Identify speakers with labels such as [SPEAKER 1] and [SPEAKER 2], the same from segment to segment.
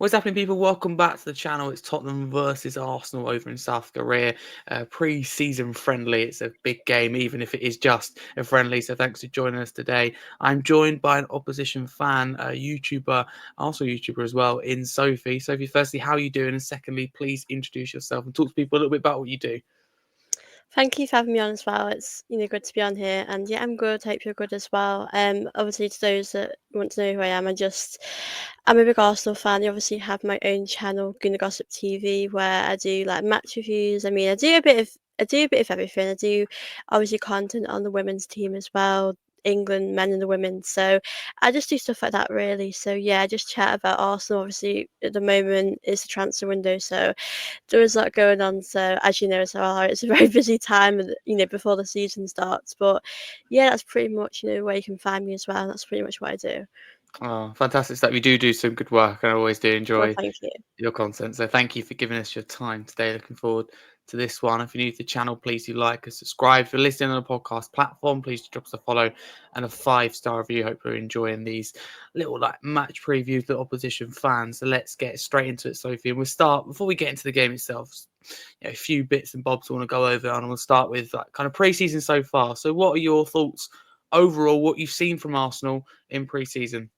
[SPEAKER 1] What's happening, people? Welcome back to the channel. It's Tottenham versus Arsenal over in South Korea. Pre-season friendly. It's a big game, even if it is just a friendly. So thanks for joining us today. I'm joined by an opposition fan, a YouTuber, also YouTuber as well, in Sophie. Sophie, firstly, how are you doing? And secondly, please introduce yourself and talk to people a little bit about what you do.
[SPEAKER 2] Thank you for having me on as well. It's good to be on here, and yeah, I'm good. Hope you're good as well. Obviously to those that want to know who I am, I'm a big Arsenal fan. I obviously have my own channel, Gooner Gossip TV, where I do like match reviews. I mean, I do a bit of everything. I do obviously content on the women's team as well, England men and the women. So I just do stuff like that really. So yeah, I just chat about Arsenal. Obviously at the moment it's the transfer window, so there is a lot going on. So as you know as well, it's a very busy time, before the season starts. But yeah, that's pretty much where you can find me as well. That's pretty much what I do.
[SPEAKER 1] Oh, fantastic stuff. You do some good work, and I always do
[SPEAKER 2] Well,
[SPEAKER 1] enjoy
[SPEAKER 2] thank you.
[SPEAKER 1] your content. So thank you for giving us your time today. Looking forward to this one. If you're new to the channel, please do like and subscribe. If you're listening on a podcast platform, please drop us a follow and a 5-star review. Hope you're enjoying these little match previews to opposition fans. So let's get straight into it, Sophie. And we'll start before we get into the game itself. A few bits and bobs I want to go over, and we'll start with kind of pre-season so far. So what are your thoughts overall? What you've seen from Arsenal in pre-season?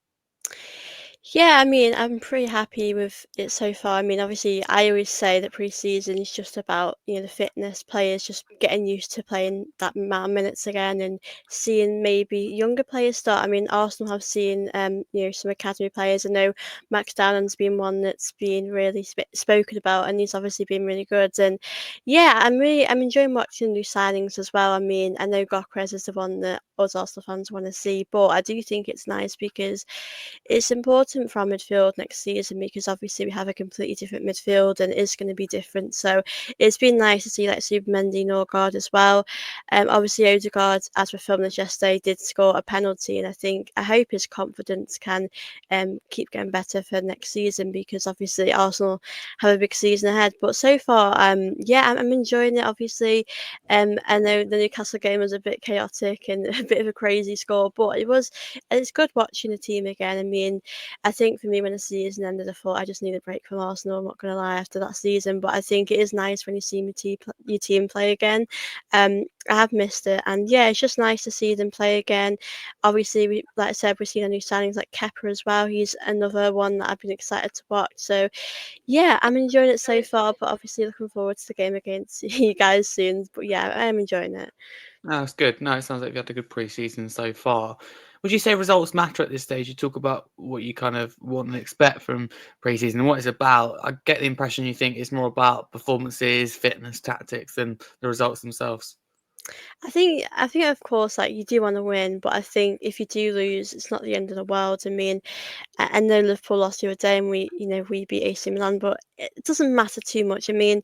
[SPEAKER 2] Yeah, I mean, I'm pretty happy with it so far. I mean, obviously, I always say that pre-season is just about, the fitness players just getting used to playing that amount of minutes again and seeing maybe younger players start. I mean, Arsenal have seen, some academy players. I know Max Dowland's been one that's been really spoken about, and he's obviously been really good. And yeah, I'm enjoying watching new signings as well. I mean, I know Gokres is the one that us Arsenal fans want to see, but I do think it's nice because it's important for our midfield next season because obviously we have a completely different midfield and it's going to be different. So it's been nice to see like Supermendy, Norgard as well. Obviously Odegaard, as we filmed this yesterday, did score a penalty, and I hope his confidence can keep getting better for next season because obviously Arsenal have a big season ahead. But so far, yeah, I'm enjoying it. Obviously, I know the Newcastle game was a bit chaotic and a bit of a crazy score, but it's good watching the team again. I mean, I think for me, when the season ended, I thought I just need a break from Arsenal. I'm not going to lie after that season, but I think it is nice when you see your team play again. I have missed it, and yeah, it's just nice to see them play again. Obviously, like I said, we've seen a new signings like Kepa as well. He's another one that I've been excited to watch. So yeah, I'm enjoying it so far, but obviously looking forward to the game against you guys soon. But yeah, I am enjoying it.
[SPEAKER 1] No, that's good. No, it sounds like you've had a good pre-season so far. Would you say results matter at this stage? You talk about what you kind of want and expect from pre-season and what it's about. I get the impression you think it's more about performances, fitness, tactics than the results themselves.
[SPEAKER 2] I think of course like you do want to win, but I think if you do lose, it's not the end of the world. I mean, I know Liverpool lost the other day, and we beat AC Milan, but it doesn't matter too much. I know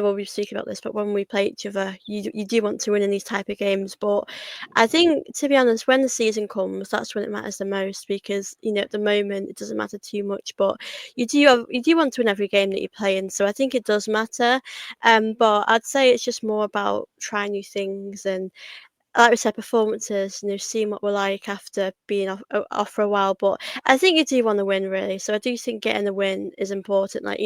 [SPEAKER 2] we'll be speaking about this, but when we play each other, you do want to win in these type of games. But I think, to be honest, when the season comes, that's when it matters the most because at the moment it doesn't matter too much, but you do want to win every game that you play in. So I think it does matter. But I'd say it's just more about trying new things and like we said, performances, seeing what we're like after being off for a while. But I think you do want to win, really. So I do think getting a win is important. Like,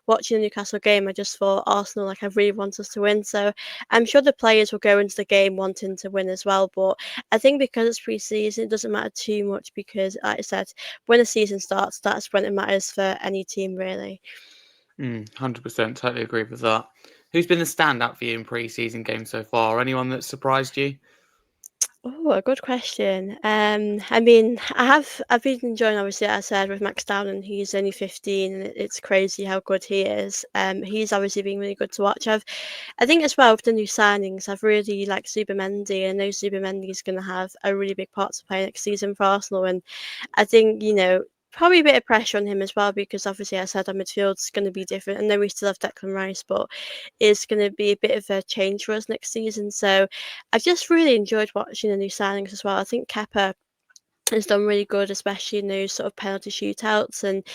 [SPEAKER 2] watching the Newcastle game, I just thought Arsenal, like, I really want us to win. So I'm sure the players will go into the game wanting to win as well. But I think because it's pre season, it doesn't matter too much because, like I said, when the season starts, that's when it matters for any team, really.
[SPEAKER 1] 100%, totally agree with that. Who's been the standout for you in pre-season games so far? Anyone that surprised you?
[SPEAKER 2] Oh, a good question. I mean, I've been enjoying obviously, as I said, with Max Dowland. He's only 15, and it's crazy how good he is. He's obviously been really good to watch. I think as well with the new signings, I've really liked Supermendy. I know Supermendy is going to have a really big part to play next season for Arsenal, and I think probably a bit of pressure on him as well because obviously, as I said, our midfield's going to be different. I know we still have Declan Rice, but it's going to be a bit of a change for us next season. So I've just really enjoyed watching the new signings as well. I think Kepa has done really good, especially in those sort of penalty shootouts, and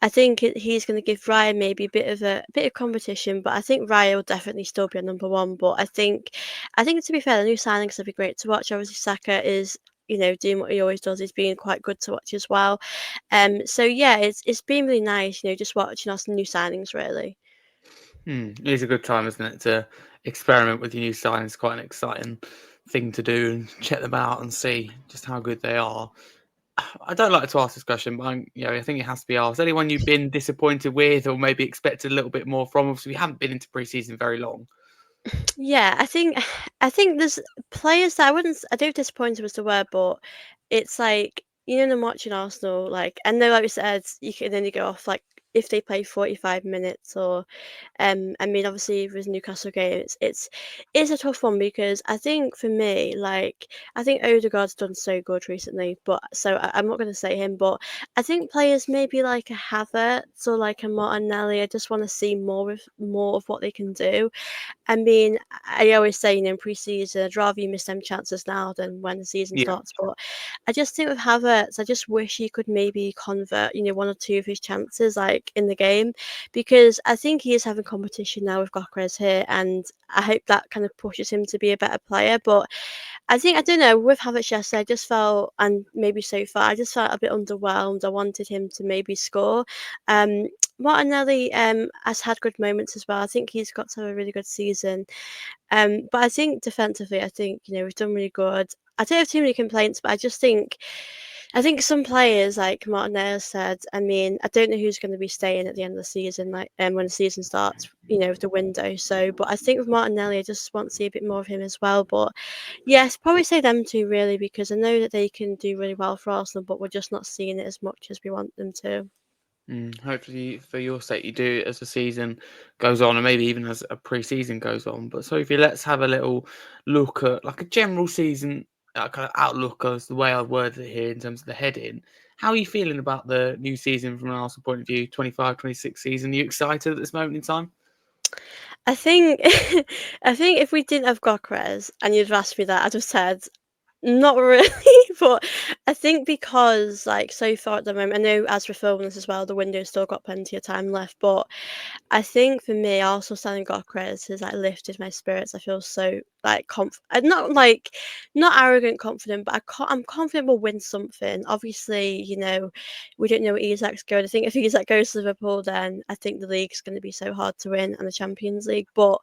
[SPEAKER 2] I think he's going to give Raya maybe a bit of competition. But I think Raya will definitely still be a number one. But I think to be fair, the new signings will be great to watch. Obviously, Saka is. doing what he always does. He's been quite good to watch as well. So yeah, it's been really nice, just watching us new signings really.
[SPEAKER 1] It is a good time, isn't it, to experiment with your new signings? Quite an exciting thing to do and check them out and see just how good they are. I don't like to ask this question, but I think it has to be asked. Anyone you've been disappointed with, or maybe expected a little bit more from? Obviously, we haven't been into pre-season very long.
[SPEAKER 2] Yeah, I think there's players that I don't know if disappointed was the word, but it's like them watching Arsenal, like, and then like we said, you can only go off like if they play 45 minutes or I mean obviously with Newcastle game it's a tough one because I think for me, like, I think Odegaard's done so good recently, but so I'm not gonna say him, but I think players maybe like a Havertz or like a Martinelli, I just want to see more of what they can do. I mean, I always say, in pre-season, I'd rather you miss them chances now than when the season
[SPEAKER 1] Yeah.
[SPEAKER 2] starts. But I just think with Havertz, I just wish he could maybe convert, one or two of his chances, like in the game, because I think he is having competition now with Gokres here, and I hope that kind of pushes him to be a better player. But I don't know, with Havertz yesterday, I just felt, and maybe so far, I just felt a bit underwhelmed. I wanted him to maybe score. Um, Martinelli has had good moments as well. I think he's got to have a really good season. But I think defensively, I think we've done really good. I don't have too many complaints, but I think some players, like Martinez said, I mean, I don't know who's going to be staying at the end of the season, like when the season starts, with the window. So, but I think with Martinelli, I just want to see a bit more of him as well. But yes, probably say them two really, because I know that they can do really well for Arsenal, but we're just not seeing it as much as we want them to.
[SPEAKER 1] Hopefully, for your sake, you do as the season goes on, and maybe even as a pre-season goes on. But Sophie, let's have a little look at like a general season kind of outlook, as the way I've worded it here in terms of the heading. How are you feeling about the new season from an Arsenal point of view, 25-26 season? Are you excited at this moment in time?
[SPEAKER 2] I think I think if we didn't have Gokres and you'd asked me that, I'd have said not really, but I think because like so far at the moment, I know as we're filming this as well, the window's still got plenty of time left, but I think for me, also selling Gokres has like lifted my spirits. I feel so like not not arrogant confident, but I'm confident we'll win something. Obviously, we don't know what Isak's going. I think if Isak goes to Liverpool, then I think the league's going to be so hard to win, and the Champions League. But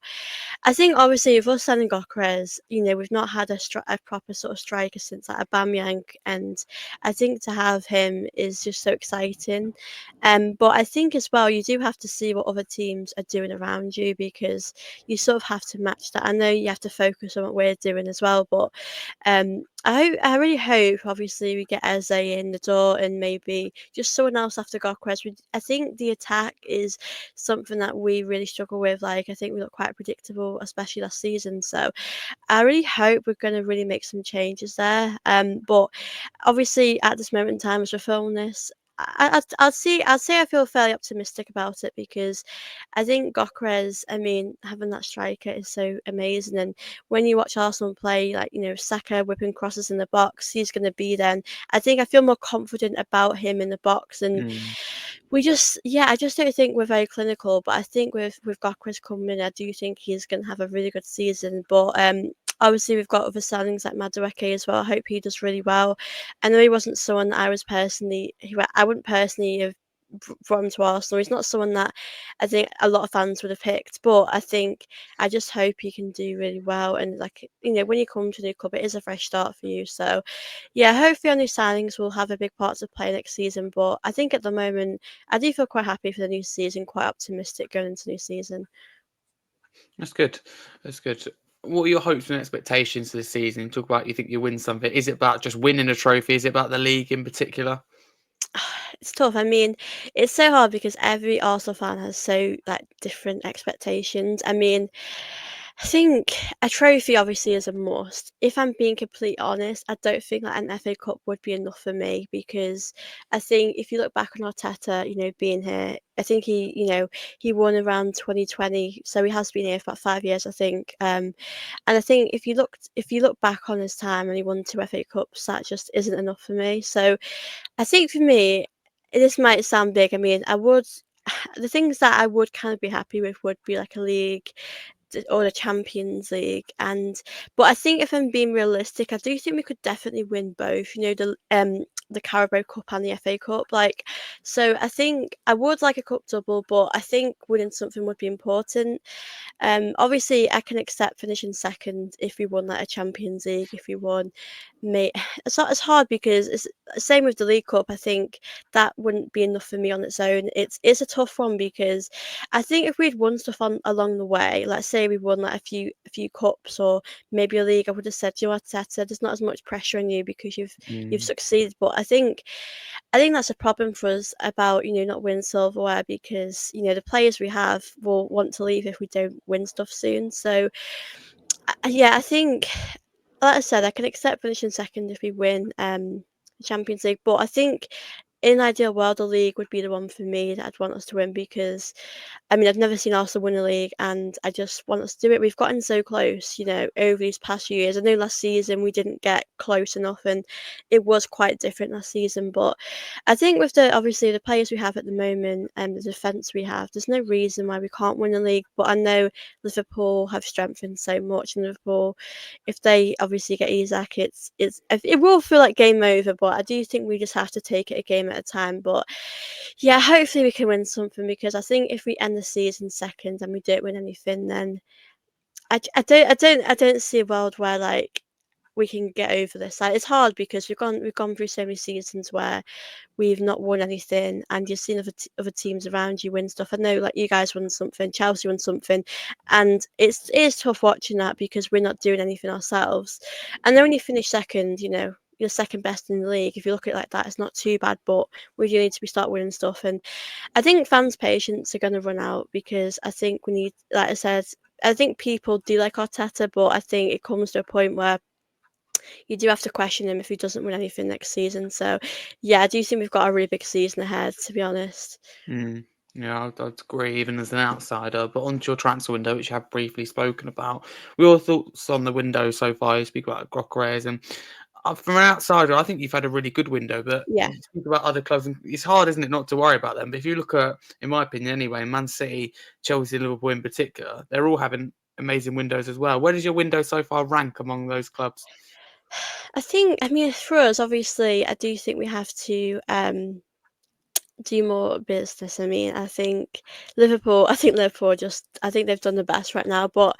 [SPEAKER 2] I think obviously with us selling Gokres, we've not had a proper sort of striker since like Aubameyang, and I think to have him is just so exciting. But I think as well you do have to see what other teams are doing around you, because you sort of have to match that. I know you have to focus on what we're doing as well, but I really hope obviously we get Eze in the door and maybe just someone else after Gokres. I think the attack is something that we really struggle with. Like, I think we look quite predictable, especially last season. So I really hope we're going to really make some changes there. But obviously at this moment in time, as we're filming this, I'd say I feel fairly optimistic about it, because I think Gokres, I mean, having that striker is so amazing. And when you watch Arsenal play, like, Saka whipping crosses in the box, he's going to be then. I think I feel more confident about him in the box. And
[SPEAKER 1] Mm.
[SPEAKER 2] I just don't think we're very clinical. But I think with Gokres coming in, I do think he's going to have a really good season. But obviously we've got other signings like Madueke as well. I hope he does really well. I know he wasn't someone that I wouldn't personally have brought him to Arsenal. He's not someone that I think a lot of fans would have picked, but I just hope he can do really well. And like, when you come to the club, it is a fresh start for you. So yeah, hopefully our new signings will have a big part to play next season. But I think at the moment, I do feel quite happy for the new season, quite optimistic going into the new season.
[SPEAKER 1] That's good. That's good. What are your hopes and expectations for this season? You talk about you think you win something. Is it about just winning a trophy? Is it about the league in particular?
[SPEAKER 2] It's tough. I mean, it's so hard because every Arsenal fan has so like different expectations. I mean, I think a trophy obviously is a must. If I'm being completely honest, I don't think that an FA Cup would be enough for me, because I think if you look back on Arteta, being here, I think he won around 2020, so he has been here for about 5 years, I think. And I think if you look back on his time and he won two FA Cups, that just isn't enough for me. So I think for me, this might sound big. I mean, I would the things that I would kind of be happy with would be like a league. or the Champions League. But I think if I'm being realistic, I do think we could definitely win both. You know, the Carabao Cup and the FA Cup. Like, so I think I would like a cup double, but I think winning something would be important. Obviously, I can accept finishing second if we won like a Champions League. If we won, mate, it's not as hard because it's same with the League Cup. I think that wouldn't be enough for me on its own. It's a tough one because I think if we'd won stuff on along the way, let's say we won like a few cups or maybe a league, I would have said, you know what, Teta, there's not as much pressure on you because you've
[SPEAKER 1] Mm.
[SPEAKER 2] succeeded. But I think that's a problem for us about, not winning silverware because, the players we have will want to leave if we don't win stuff soon. So, yeah, I think, like I said, I can accept finishing second if we win the Champions League. But I think in an ideal world, the league would be the one for me that I'd want us to win because I mean, I've never seen Arsenal win a league, and I just want us to do it. We've gotten so close, over these past few years. I know last season we didn't get close enough, and it was quite different last season. But I think with obviously the players we have at the moment and the defence we have, there's no reason why we can't win a league. But I know Liverpool have strengthened so much, and Liverpool, if they obviously get Isak, it will feel like game over. But I do think we just have to take it a game at a time. But yeah, hopefully we can win something because I think if we end the season second and we don't win anything, then I don't see a world where like we can get over this. Like it's hard because we've gone through so many seasons where we've not won anything, and you've seen other teams around you win stuff. I know like you guys won something, Chelsea won something, and it is tough watching that because we're not doing anything ourselves. And then when you finish second, you're second best in the league. If you look at it like that, it's not too bad, but we do need to be start winning stuff. And I think fans' patience are going to run out because I think we need, like I said, I think people do like Arteta, but I think it comes to a point where you do have to question him if he doesn't win anything next season. So, yeah, I do think we've got a really big season ahead, to be honest.
[SPEAKER 1] Mm. Yeah, I'd agree, even as an outsider. But onto your transfer window, which you have briefly spoken about, we all thoughts on the window so far. You speak about Groceries, and from an outsider, I think you've had a really good window. But
[SPEAKER 2] Yeah.
[SPEAKER 1] you speak about other clubs, and it's hard, isn't it, not to worry about them? But if you look at, in my opinion, anyway, Man City, Chelsea, Liverpool in particular, they're all having amazing windows as well. Where does your window so far rank among those clubs?
[SPEAKER 2] I mean, for us, obviously, I do think we have to do more business. I mean, I think they've done the best right now, but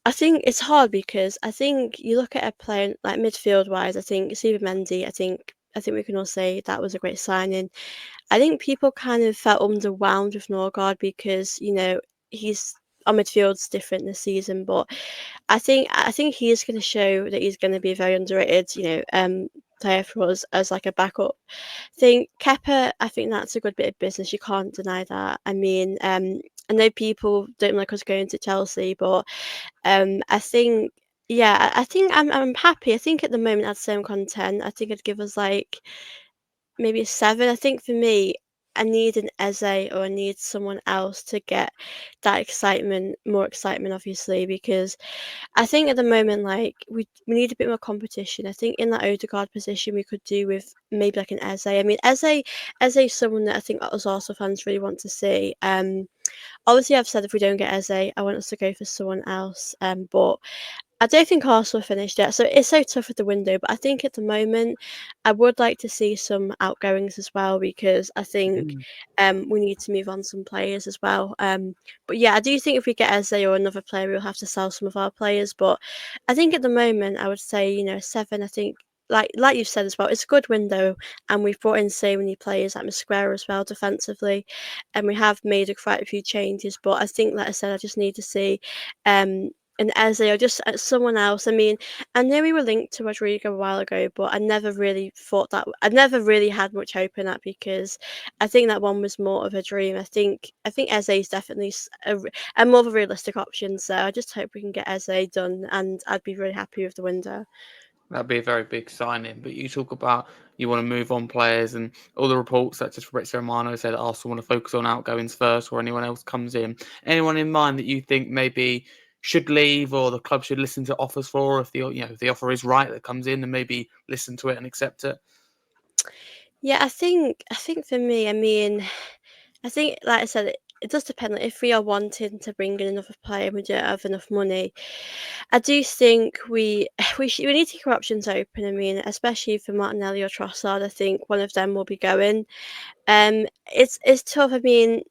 [SPEAKER 2] I think it's hard because I think you look at a player like midfield wise. I think Stephen Mendy. I think we can all say that was a great signing. I think people kind of felt underwhelmed with Norgard because he's our midfield's different this season, but I think he is going to show that he's going to be a very underrated, player for us as like a backup. Think Kepa, I think that's a good bit of business. You can't deny that. I mean, I know people don't like us going to Chelsea, but I think, yeah, I think I'm happy. I think at the moment I'd say I'm content. I think I'd give us like maybe a 7. I think for me, I need an Eze or I need someone else to get that excitement, more excitement, obviously, because I think at the moment, like we need a bit more competition. I think in that Odegaard position, we could do with maybe like an Eze. I mean, Eze is someone that I think us Arsenal fans really want to see. Obviously, I've said if we don't get Eze, I want us to go for someone else. But I don't think Arsenal finished yet, so it's so tough at the window. But I think at the moment, I would like to see some outgoings as well because I think
[SPEAKER 1] Mm.
[SPEAKER 2] we need to move on some players as well. But yeah, I do think if we get Eze or another player, we'll have to sell some of our players. But I think at the moment, I would say 7. I think. Like you've said as well, it's a good window, and we've brought in so many players like Mosquera as well defensively, and we have made quite a few changes. But I think, like I said, I just need to see um, an Eze or just someone else. I mean, I know we were linked to Rodrigo a while ago, but I never really thought that. I never really had much hope in that because I think that one was more of a dream. I think Eze is definitely a more of a realistic option. So I just hope we can get Eze done, and I'd be really happy with the window.
[SPEAKER 1] That'd be a very big signing. But you talk about you want to move on players, and all the reports such as Fabrizio Romano said that Arsenal want to focus on outgoings first, or anyone else comes in. Anyone in mind that you think maybe should leave, or the club should listen to offers for, if the offer is right that comes in, and maybe listen to it and accept it.
[SPEAKER 2] Yeah, I think for me, I mean, I think like I said. it does depend. Like, if we are wanting to bring in another player and we don't have enough money, I do think we need to keep our options open. I mean, especially for Martinelli or Trossard, I think one of them will be going. It's tough. I mean,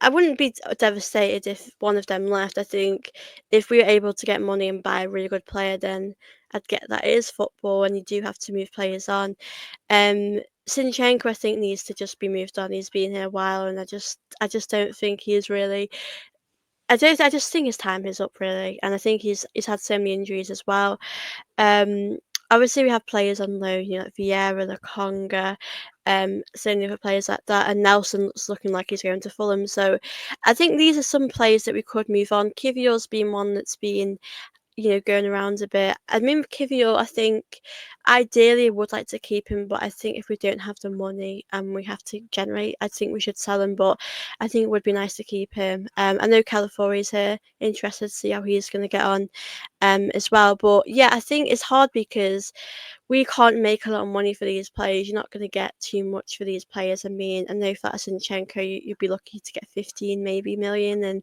[SPEAKER 2] I wouldn't be devastated if one of them left. I think if we were able to get money and buy a really good player, then I'd get that. It is football, and you do have to move players on. Zinchenko, I think, needs to just be moved on. He's been here a while, and I just don't think he's really. I just think his time is up really, and I think he's had so many injuries as well. Um, Obviously we have players on loan, like Vieira, Lokonga, so many other players like that, and Nelson's looking like he's going to Fulham. So I think these are some players that we could move on. Kivior's been one that's been going around a bit. I mean, with Kivior, I think ideally I would like to keep him, but I think if we don't have the money and we have to generate, I think we should sell him. But I think it would be nice to keep him. I know Calafori's here, interested to see how he's going to get on, as well. But yeah, I think it's hard because we can't make a lot of money for these players. You're not going to get too much for these players. I mean, I know for Zinchenko, you'd be lucky to get 15 maybe million, and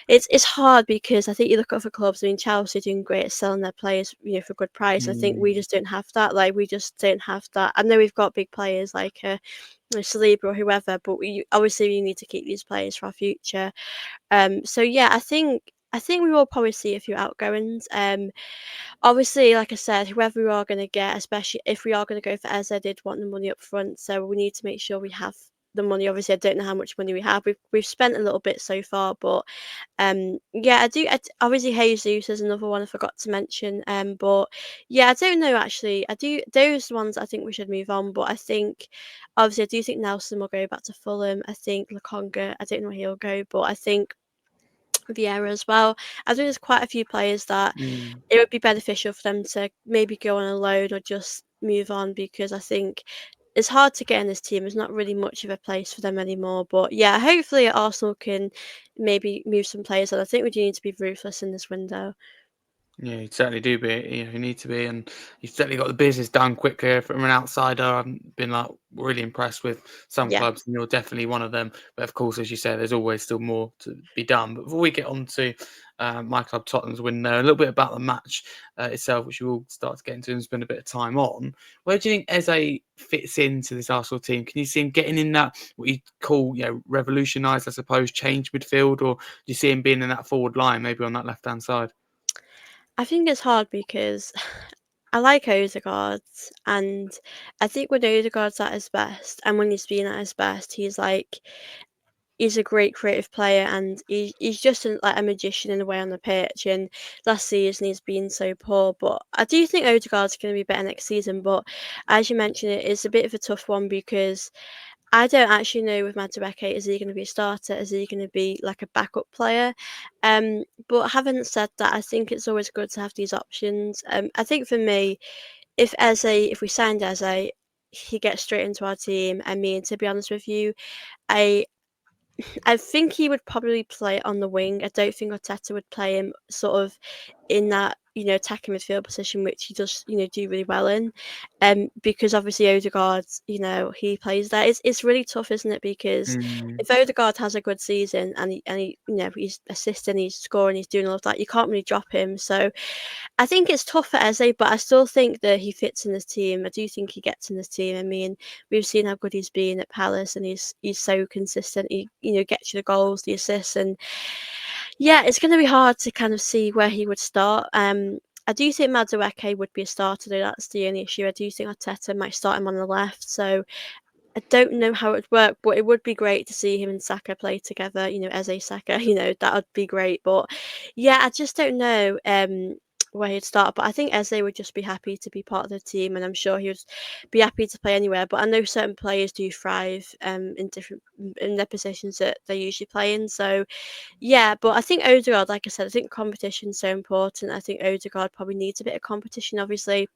[SPEAKER 2] it's hard because I think you look at other clubs. I mean, Chelsea are doing great at selling their players, for a good price. I think we
[SPEAKER 1] Mm.
[SPEAKER 2] just don't have that. Like we just don't have that. I know we've got big players like Saliba or whoever, but we need to keep these players for our future. So yeah, I think we will probably see a few outgoings. Obviously, like I said, whoever we are going to get, especially if we are going to go for Eze, I did want the money up front, so we need to make sure we have the money. Obviously, I don't know how much money we have. We've spent a little bit so far, but yeah, I do. Obviously, Jesus is another one I forgot to mention. But yeah, I don't know actually. I do those ones. I think we should move on. But I think obviously I do think Nelson will go back to Fulham. I think Lokonga. I don't know where he'll go, but I think Vieira as well. I think there's quite a few players that
[SPEAKER 1] Mm.
[SPEAKER 2] it would be beneficial for them to maybe go on a loan or just move on because I think it's hard to get in this team. There's not really much of a place for them anymore. But yeah, hopefully Arsenal can maybe move some players on. I think we do need to be ruthless in this window.
[SPEAKER 1] Yeah, you certainly do be. You need to be, and you've certainly got the business done quicker from an outsider. I've been like really impressed with some
[SPEAKER 2] Yeah.
[SPEAKER 1] clubs, and you're definitely one of them. But of course, as you say, there's always still more to be done. But before we get on to my club, Tottenham's win there, a little bit about the match itself, which we will start to get into and spend a bit of time on. Where do you think Eze fits into this Arsenal team? Can you see him getting in that what you call, revolutionised, I suppose, change midfield, or do you see him being in that forward line, maybe on that left hand side?
[SPEAKER 2] I think it's hard because I like Odegaard, and I think when Odegaard's at his best and when he's been at his best, he's a great creative player, and he's just like a magician in a way on the pitch. And last season he's been so poor, but I do think Odegaard's going to be better next season. But as you mentioned, it is a bit of a tough one because I don't actually know with Madueke, is he going to be a starter? Is he going to be like a backup player? But having said that, I think it's always good to have these options. I think for me, if we signed Eze, he gets straight into our team. I mean, to be honest with you, I I think he would probably play on the wing. I don't think Arteta would play him sort of in that, attacking midfield position, which he does, do really well in. Because obviously Odegaard, he plays there. It's really tough, isn't it? Because
[SPEAKER 1] Mm.
[SPEAKER 2] if Odegaard has a good season and he he's assisting, he's scoring, he's doing all of that, you can't really drop him. So I think it's tough for Eze, but I still think that he fits in this team. I do think he gets in this team. I mean, we've seen how good he's been at Palace, and he's so consistent. He gets you the goals, the assists, and yeah, it's going to be hard to kind of see where he would start. I do think Madueke would be a starter, though. That's the only issue. I do think Arteta might start him on the left, so I don't know how it would work, but it would be great to see him and Saka play together. Eze Saka, that would be great. But yeah, I just don't know where he'd start. But I think Eze would just be happy to be part of the team, and I'm sure he would be happy to play anywhere. But I know certain players do thrive in their positions that they usually play in. So yeah, but I think Odegaard, like I said, I think competition's so important. I think Odegaard probably needs a bit of competition. Obviously,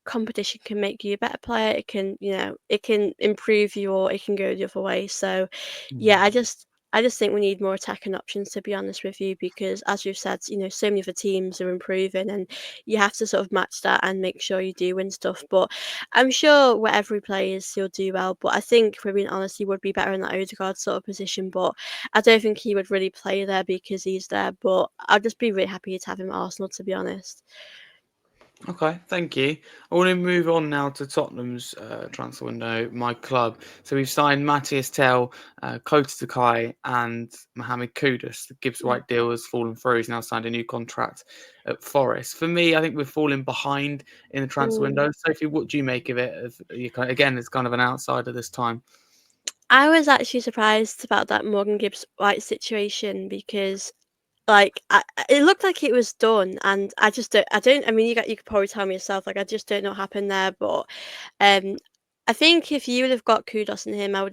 [SPEAKER 2] competition can make you a better player. It can improve you, or it can go the other way. So, yeah,
[SPEAKER 1] Mm.
[SPEAKER 2] I just think we need more attacking options, to be honest with you, because as you've said, so many of the teams are improving, and you have to sort of match that and make sure you do win stuff. But I'm sure whatever he plays, he'll do well. But I think, for being honest, he would be better in that Odegaard sort of position. But I don't think he would really play there because he's there. But I'd just be really happy to have him at Arsenal, to be honest.
[SPEAKER 1] Okay, thank you. I want to move on now to Tottenham's transfer window, my club. So we've signed Matthias Tell, Kota Sakai, and Mohamed Kudus. The Gibbs
[SPEAKER 2] Mm.
[SPEAKER 1] White deal has fallen through. He's now signed a new contract at Forest. For me, I think we're falling behind in the transfer
[SPEAKER 2] Mm.
[SPEAKER 1] window. Sophie, what do you make of it? Again, it's kind of an outsider this time.
[SPEAKER 2] I was actually surprised about that Morgan Gibbs White situation because, like, it looked like it was done, and I don't. I mean, you could probably tell me yourself. Like, I just don't know what happened there. But um, I think if you would have got Kudos in him, I've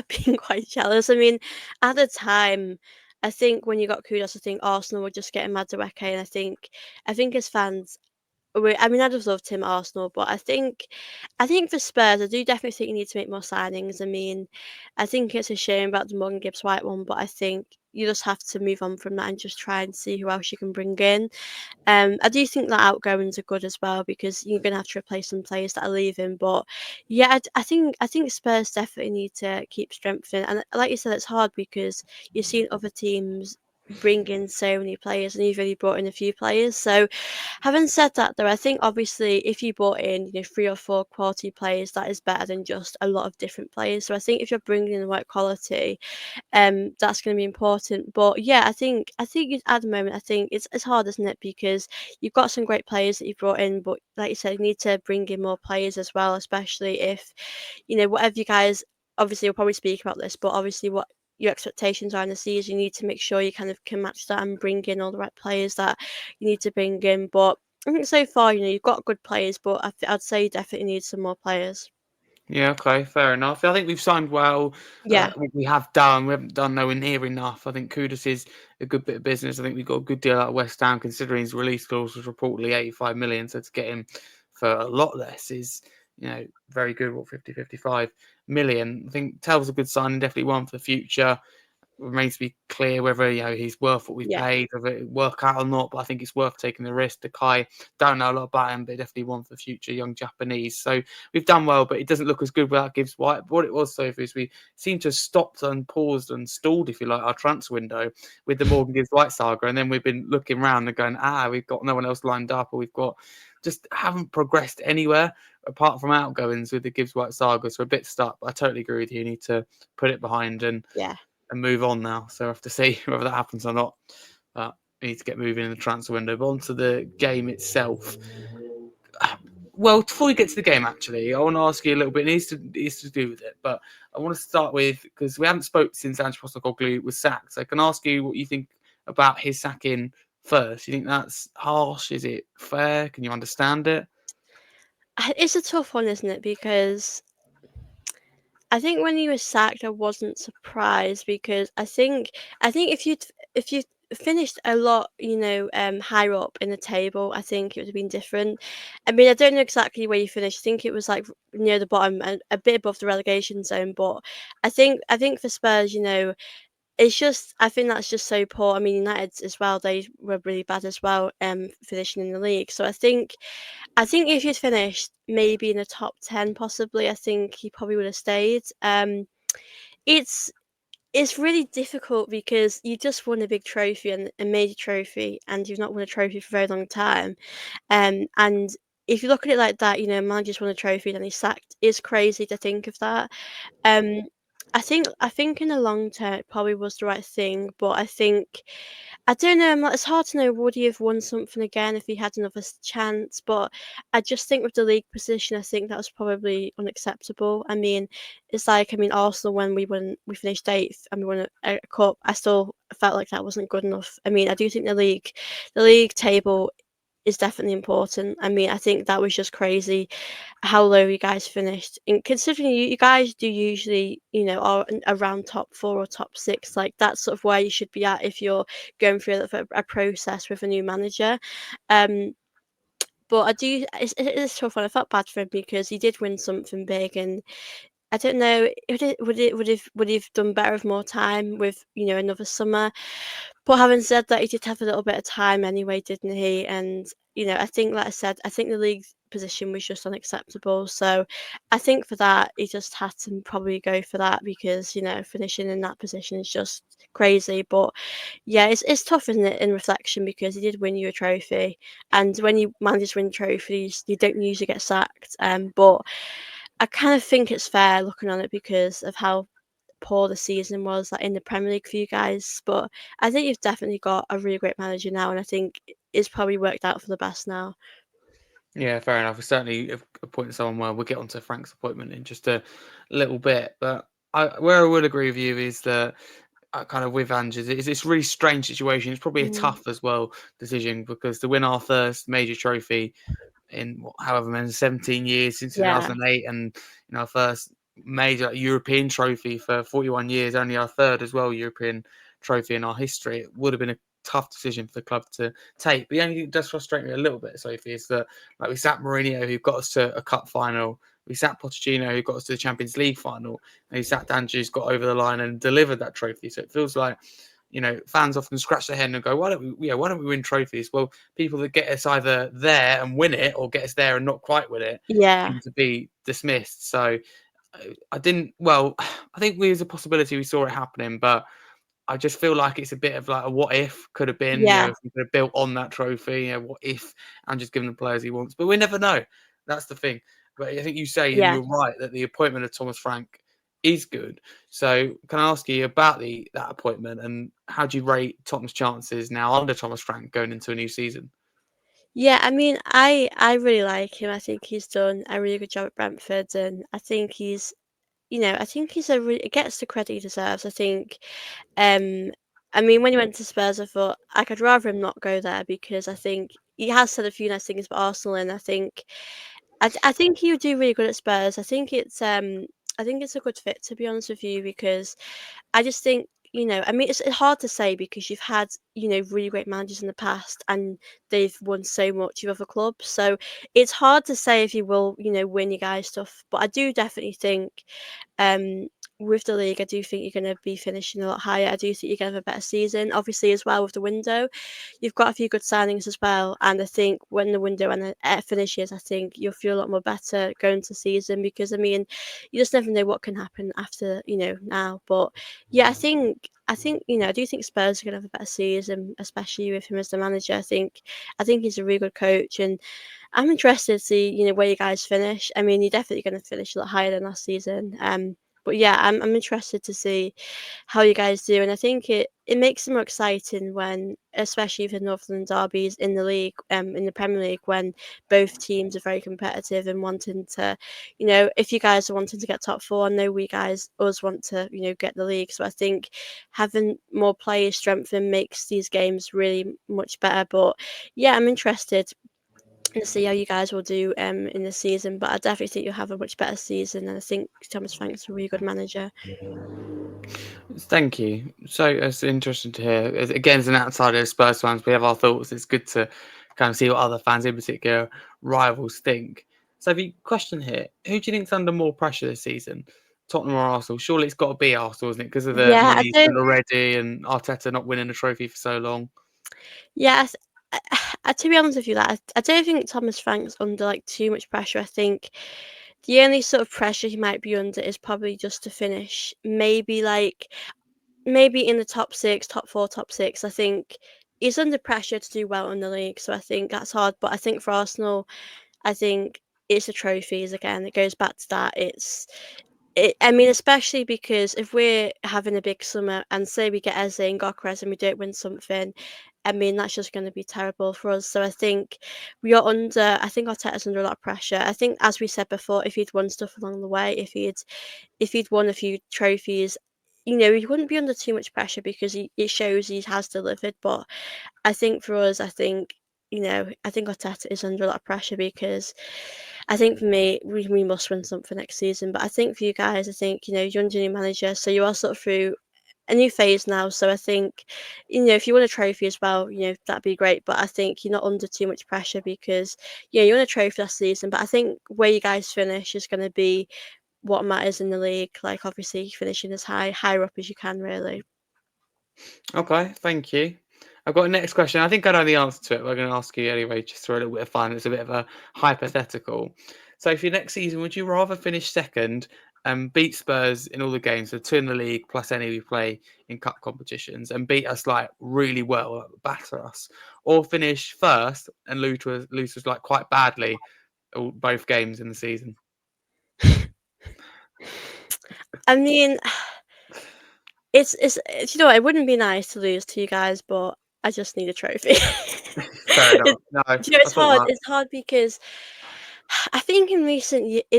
[SPEAKER 2] been quite jealous. I mean, at the time, I think when you got Kudos, I think Arsenal were just getting Madueke, and I think as fans, I mean, I'd have loved him at Arsenal, but I think for Spurs, I do definitely think you need to make more signings. I mean, I think it's a shame about the Morgan Gibbs White one, but I think you just have to move on from that and just try and see who else you can bring in. I do think that outgoings are good as well because you're going to have to replace some players that are leaving. But yeah, I think Spurs definitely need to keep strengthening. And like you said, it's hard because you've seen other teams bring in so many players, and you've only brought in a few players. So, having said that, though, I think obviously if you brought in 3 or 4 quality players, that is better than just a lot of different players. So I think if you're bringing in the right quality, that's going to be important. But yeah, I think at the moment, I think it's hard, isn't it? Because you've got some great players that you've brought in, but like you said, you need to bring in more players as well, especially if whatever you guys, obviously we'll probably speak about this, but obviously what your expectations are in the season, you need to make sure you kind of can match that and bring in all the right players that you need to bring in. But I think so far, you've got good players, but I'd say you definitely need some more players.
[SPEAKER 1] Yeah, okay, fair enough. I think we've signed well.
[SPEAKER 2] Yeah,
[SPEAKER 1] We have done. We haven't done nowhere near enough. I think Kudus is a good bit of business. I think we got a good deal out of West Ham, considering his release clause was reportedly 85 million. So to get him for a lot less is, very good. What, 55 million? I think Tell's a good sign and definitely one for the future. Remains to be clear whether he's worth what we've
[SPEAKER 2] yeah,
[SPEAKER 1] paid, whether it work out or not. But I think it's worth taking the risk. The Kai don't know a lot about him, but definitely one for the future young Japanese. So we've done well, but it doesn't look as good without Gibbs White. But what it was, Sophie, is we seem to have stopped and paused and stalled, if you like, our transfer window with the Morgan Gibbs White saga, and then we've been looking around and going, we've got no one else lined up, or we've got just haven't progressed anywhere apart from outgoings with the Gibbs White saga. So we're a bit stuck. But I totally agree with you. You need to put it behind
[SPEAKER 2] yeah.
[SPEAKER 1] and move on now. So I have to see whether that happens or not. But we need to get moving in the transfer window. But onto the game itself. Well, before we get to the game, actually, I want to ask you a little bit. It needs to do with it, but I want to start with because we haven't spoke since Ange Postecoglou was sacked. So I can ask you what you think about his sacking first. You think that's harsh? Is it fair? Can you understand it?
[SPEAKER 2] It's a tough one, isn't it? Because I think when he was sacked, I wasn't surprised because I think if you finished a lot, higher up in the table, I think it would have been different. I mean, I don't know exactly where you finished. I think it was like near the bottom and a bit above the relegation zone. But I think for Spurs, it's just I think that's just so poor. I mean, United as well, they were really bad as well, finishing in the league. So I think if he'd finished maybe in the top 10 possibly, I think he probably would have stayed. It's it's really difficult because you just won a big trophy and a major trophy, and you've not won a trophy for a very long time. And if you look at it like that, manager's won a trophy and he's sacked. It's crazy to think of that. Um, I think in the long term it probably was the right thing, but I don't know. It's hard to know. Would he have won something again if he had another chance? But I just think with the league position, I think that was probably unacceptable. I mean, Arsenal when we finished eighth and we won a cup. I still felt like that wasn't good enough. I mean, I do think the league table is definitely important. I mean, I think that was just crazy how low you guys finished. And considering you guys do usually, are around top four or top six, like that's sort of where you should be at if you're going through a process with a new manager. Um, but it is a tough one. I felt bad for him because he did win something big, and I don't know. Would he have done better with more time with another summer? But having said that, he did have a little bit of time anyway, didn't he? And I think, like I said, I think the league's position was just unacceptable. So I think for that, he just had to probably go for that because finishing in that position is just crazy. But yeah, it's tough, isn't it, in reflection because he did win you a trophy, and when you manage to win trophies, you don't usually get sacked. But I kind of think it's fair looking on it because of how poor the season was like in the Premier League for you guys. But I think you've definitely got a really great manager now, and I think it's probably worked out for the best now.
[SPEAKER 1] Yeah, fair enough. We certainly appointed someone well. We'll get onto Frank's appointment in just a little bit, but where I would agree with you is that kind of with Ange, it's a really strange situation. It's probably a
[SPEAKER 2] Mm,
[SPEAKER 1] tough as well decision because to win our first major trophy in however many 17 years since
[SPEAKER 2] yeah,
[SPEAKER 1] 2008, and our first major European trophy for 41 years, only our third as well European trophy in our history. It would have been a tough decision for the club to take. But the only thing that does frustrate me a little bit, Sophie, is that we sat Mourinho, who got us to a cup final. We sat Pochettino, who got us to the Champions League final, and he sat Ange, who's got over the line and delivered that trophy. So it feels like fans often scratch their head and go, why don't we win trophies? Well, people that get us either there and win it or get us there and not quite win it
[SPEAKER 2] yeah,
[SPEAKER 1] seem to be dismissed. So I didn't, well, I think there's a possibility we saw it happening, but I just feel like it's a bit of like a what if could have been,
[SPEAKER 2] yeah,
[SPEAKER 1] if we could have built on that trophy, what if and just given the players he wants. But we never know. That's the thing. But I think you say, and
[SPEAKER 2] yeah.
[SPEAKER 1] you're right, that the appointment of Thomas Frank is good. So can I ask you about that appointment and how do you rate Tottenham's chances now under Thomas Frank going into a new season?
[SPEAKER 2] Yeah, I mean, I really like him. I think he's done a really good job at Brentford, and I think I think he's he gets the credit he deserves. I think, um, I mean, when he went to Spurs, I thought I could rather him not go there because I think he has said a few nice things about Arsenal, and I think he would do really good at Spurs. I think it's a good fit to be honest with you because I just think, I mean, it's hard to say because you've had, really great managers in the past and they've won so much with other clubs. So it's hard to say if you will, win your guys stuff. But I do definitely think um, with the league, I do think you're going to be finishing a lot higher. I do think you're going to have a better season. Obviously, as well with the window, you've got a few good signings as well. And I think when the window and it finishes, I think you'll feel a lot more better going to season because I mean, you just never know what can happen after now. But yeah, I think I do think Spurs are going to have a better season, especially with him as the manager. I think he's a really good coach, and I'm interested to see, where you guys finish. I mean, you're definitely going to finish a lot higher than last season. But yeah, I'm interested to see how you guys do, and I think it makes it more exciting when, especially for Northern derbies in the league, in the Premier League, when both teams are very competitive and wanting to, if you guys are wanting to get top four, I know we guys us want to, get the league. So I think having more players strengthen makes these games really much better. But yeah, I'm interested and see how you guys will do in the season. But I definitely think you'll have a much better season, and I think Thomas Frank's a really good manager.
[SPEAKER 1] Thank you. So it's interesting to hear. Again, as an outsider of Spurs fans, we have our thoughts. It's good to kind of see what other fans, in particular rivals, think. So, the question here: who do you think's under more pressure this season, Tottenham or Arsenal? Surely it's got to be Arsenal, isn't it? Because of the
[SPEAKER 2] Yeah, I
[SPEAKER 1] money
[SPEAKER 2] don't.
[SPEAKER 1] spent already and Arteta not winning a trophy for so long.
[SPEAKER 2] Yeah, to be honest with you, that I don't think Thomas Frank's under like too much pressure. I think the only sort of pressure he might be under is probably just to finish, maybe in the top six, top four, top six. I think he's under pressure to do well in the league, so I think that's hard. But I think for Arsenal, I think it's the trophies again. It goes back to that. I mean, especially because if we're having a big summer and say we get Eze and Gokras and we don't win something, I mean, that's just going to be terrible for us. So I think I think Arteta's under a lot of pressure. I think, as we said before, if he'd won stuff along the way, if he'd won a few trophies, he wouldn't be under too much pressure because it shows he has delivered. But I think for us, I think Arteta is under a lot of pressure because I think for me, we must win something next season. But I think for you guys, I think, you're under a new manager, so you are sort of through a new phase now. So I think, if you win a trophy as well, that'd be great. But I think you're not under too much pressure because, you won a trophy last season. But I think where you guys finish is going to be what matters in the league. Like obviously finishing as higher up as you can, really.
[SPEAKER 1] Okay, thank you. I've got a next question. I think I know the answer to it. We're going to ask you anyway, just for a little bit of fun. It's a bit of a hypothetical. So, for your next season, would you rather finish second and beat Spurs in all the games, so two in the league plus any we play in cup competitions, and beat us like really well, like, batter us, or finish first and lose us like quite badly, both games in the season?
[SPEAKER 2] I mean, it's you know, it wouldn't be nice to lose to you guys, but I just need a trophy.
[SPEAKER 1] Fair enough.
[SPEAKER 2] It,
[SPEAKER 1] No, I
[SPEAKER 2] you know, it's
[SPEAKER 1] thought
[SPEAKER 2] hard.
[SPEAKER 1] that.
[SPEAKER 2] It's hard because I think in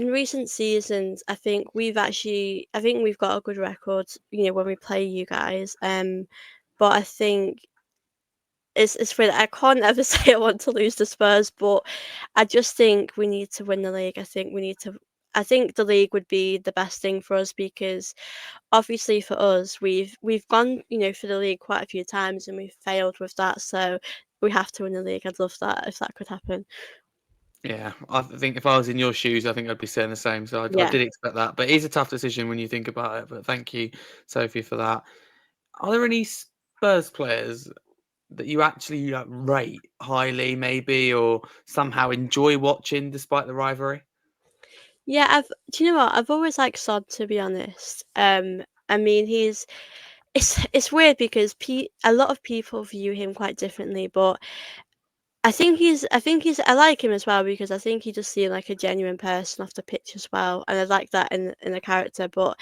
[SPEAKER 2] recent seasons, I think we've got a good record. You know, when we play you guys. But I think it's weird. I can't ever say I want to lose to Spurs, but I just think we need to win the league. I think we need to. I think the league would be the best thing for us because obviously for us we've gone, you know, for the league quite a few times and we've failed with that. So we have to win the league. I'd love that if that could happen.
[SPEAKER 1] Yeah, I think if I was in your shoes, I think I'd be saying the same. So I
[SPEAKER 2] Yeah.
[SPEAKER 1] did expect that, but it is a tough decision when you think about it. But thank you, Sophie, for that. Are there any Spurs players that you actually rate highly, maybe, or somehow enjoy watching despite the rivalry?
[SPEAKER 2] Yeah, do you know what? I've always liked Sod, to be honest. I mean, it's weird because a lot of people view him quite differently, but I like him as well because I think he just seems like a genuine person off the pitch as well, and I like that in a character. But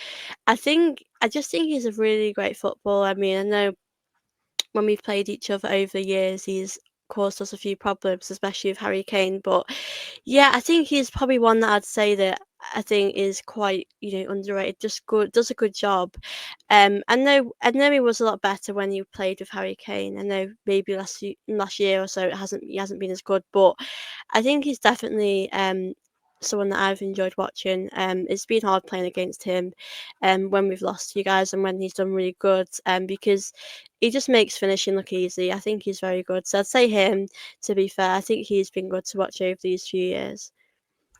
[SPEAKER 2] I just think he's a really great footballer. I mean, I know when we've played each other over the years, he's caused us a few problems, especially with Harry Kane. But yeah, I think he's probably one that I'd say that I think is quite, you know, underrated. Just good, does a good job. I know he was a lot better when he played with Harry Kane. I know maybe last year or so he hasn't been as good, but I think he's definitely someone that I've enjoyed watching. It's been hard playing against him, when we've lost to you guys and when he's done really good. Because he just makes finishing look easy. I think he's very good. So I'd say him. To be fair, I think he's been good to watch over these few years.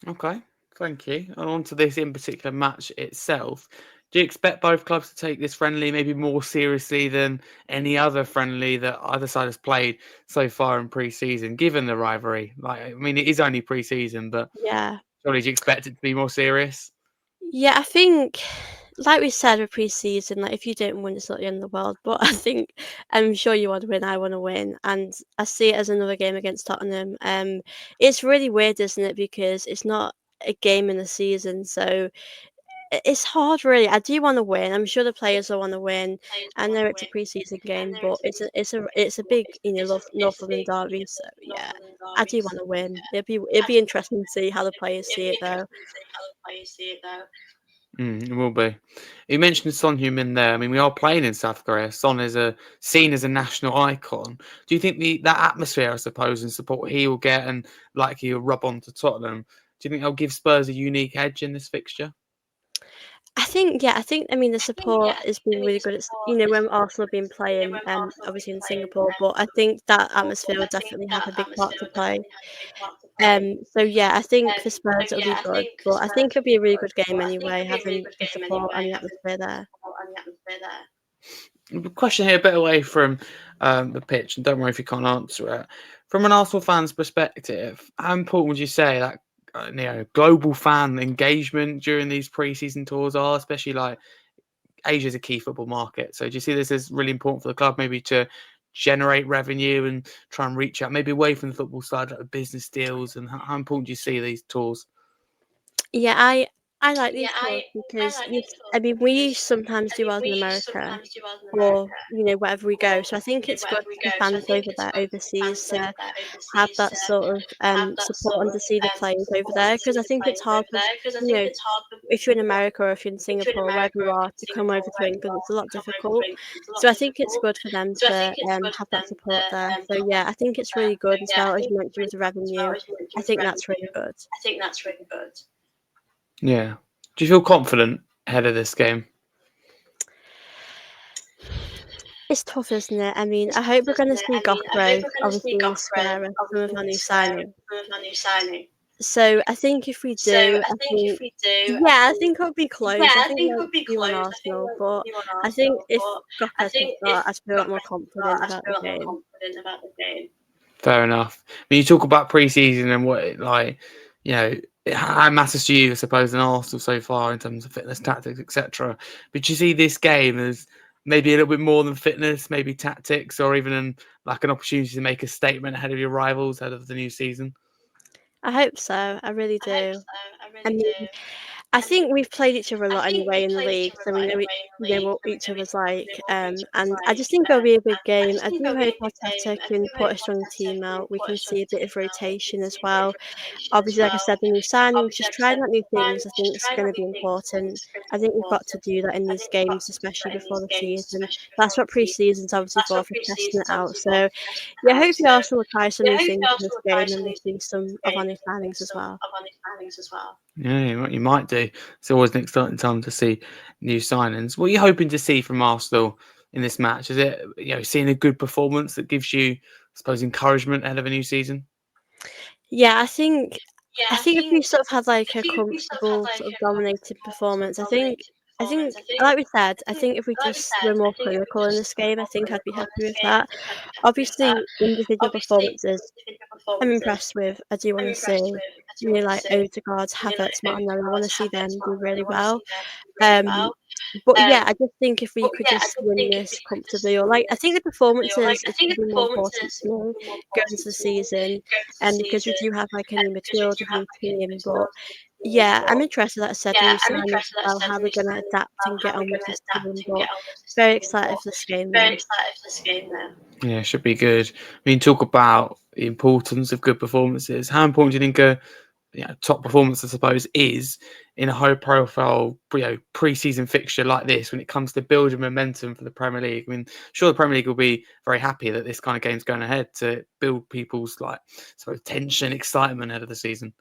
[SPEAKER 1] Okay, thank you. And on to this in particular match itself. Do you expect both clubs to take this friendly maybe more seriously than any other friendly that either side has played so far in pre-season, given the rivalry? Like, I mean, it is only pre-season, but
[SPEAKER 2] Yeah.
[SPEAKER 1] surely do you expect it to be more serious?
[SPEAKER 2] Yeah, I think, like we said with pre-season, like if you don't win, it's not the end of the world. But I think I'm sure you want to win. I want to win, and I see it as another game against Tottenham. It's really weird, isn't it? Because it's not a game in the season, so it's hard, really. I do want to win. I'm sure the players will want to win. I know it's a pre-season game, but it's a big, you know, North London derby. So yeah, I do want to win. It'd be interesting to see how the players see it, though.
[SPEAKER 1] It will be. You mentioned Son Heung-min there. I mean, we are playing in South Korea. Son is seen as a national icon. Do you think that atmosphere, I suppose, and support he will get, and like he'll rub on to Tottenham, do you think that'll give Spurs a unique edge in this fixture?
[SPEAKER 2] I think, I mean, the support has been really good. It's, you know, when Arsenal have been playing, obviously in Singapore, but I think that atmosphere will definitely have a big part to play. So yeah, I think for Spurs it'll be good, but I think it'll be a really good game anyway, having the support and the atmosphere there.
[SPEAKER 1] A question here, a bit away from the pitch, and don't worry if you can't answer it. From an Arsenal fan's perspective, how important would you say that global fan engagement during these pre-season tours are, especially like Asia is a key football market. So do you see this as really important for the club, maybe to generate revenue and try and reach out, maybe away from the football side, like the business deals, and how important do you see these tours?
[SPEAKER 2] Yeah, I like these tours because I mean, we sometimes do ours in America or, you know, wherever we go. So I think it's good for fans over there overseas to have that sort of support and to see the players over there because I think it's hard for, you know, if you're in America or if you're in Singapore, wherever you are, to come over to England, it's a lot difficult. So I think it's good for them to have that support there. So yeah, I think it's really good as well as you mentioned with the revenue. I think that's really good.
[SPEAKER 1] Yeah. Do you feel confident ahead of this game?
[SPEAKER 2] It's tough, isn't it? I mean, I hope we're going to see Gokro obviously and Scara, some of our new signings. So I think if we do, I think yeah, I think it'll be close. I think like you on Arsenal, but I think if Gokras can start, I'd feel a lot more confident about the game.
[SPEAKER 1] Fair enough. When you talk about pre-season and what it, like, you know, how it matters to you, I suppose, in Arsenal so far in terms of fitness, tactics, etc. But you see this game as maybe a little bit more than fitness, maybe tactics, or even like an opportunity to make a statement ahead of your rivals, ahead of the new season.
[SPEAKER 2] I hope so. I really do. I mean, I think we've played each other a lot anyway in the league, so we know what each other's like. And I just think it'll be a good game. I do hope Arteta can put a strong team out. We can see a bit of rotation as well. Obviously, like I said, the new signings, just trying out new things, I think is going to be important. I think we've got to do that in these games, especially before the season. That's what pre-season's obviously for testing it out. So, yeah, hopefully Arsenal will try some new things in this game and we see some of our new signings as well.
[SPEAKER 1] Yeah, you might do. It's always an exciting time to see new signings. What are you hoping to see from Arsenal in this match? Is it seeing a good performance that gives you, I suppose, encouragement ahead of a new season?
[SPEAKER 2] Yeah, I think if we sort of had like a comfortable sort of dominated performance, I think like we said, I think if we just were more clinical in this game, I think I'd be happy with that. Obviously, individual performances I'm impressed with. I do want to see, like Odegaard, Havertz, Martinelli. I want to see them do really well. Um, but yeah, I just think if we could just win this comfortably, or like I think the performances is going to be more important to me going into the season, and because we do have like a new midfield, a new team. But yeah, I'm interested, like I said, the new signings as well, how they're going to adapt and get on with this team. But very excited for this game though.
[SPEAKER 1] Yeah, should be good. I mean, talk about the importance of good performances. How important do you think top performance, I suppose, is in a high-profile, pre-season fixture like this when it comes to building momentum for the Premier League? I mean, sure, the Premier League will be very happy that this kind of game's going ahead to build people's tension, excitement ahead of the season.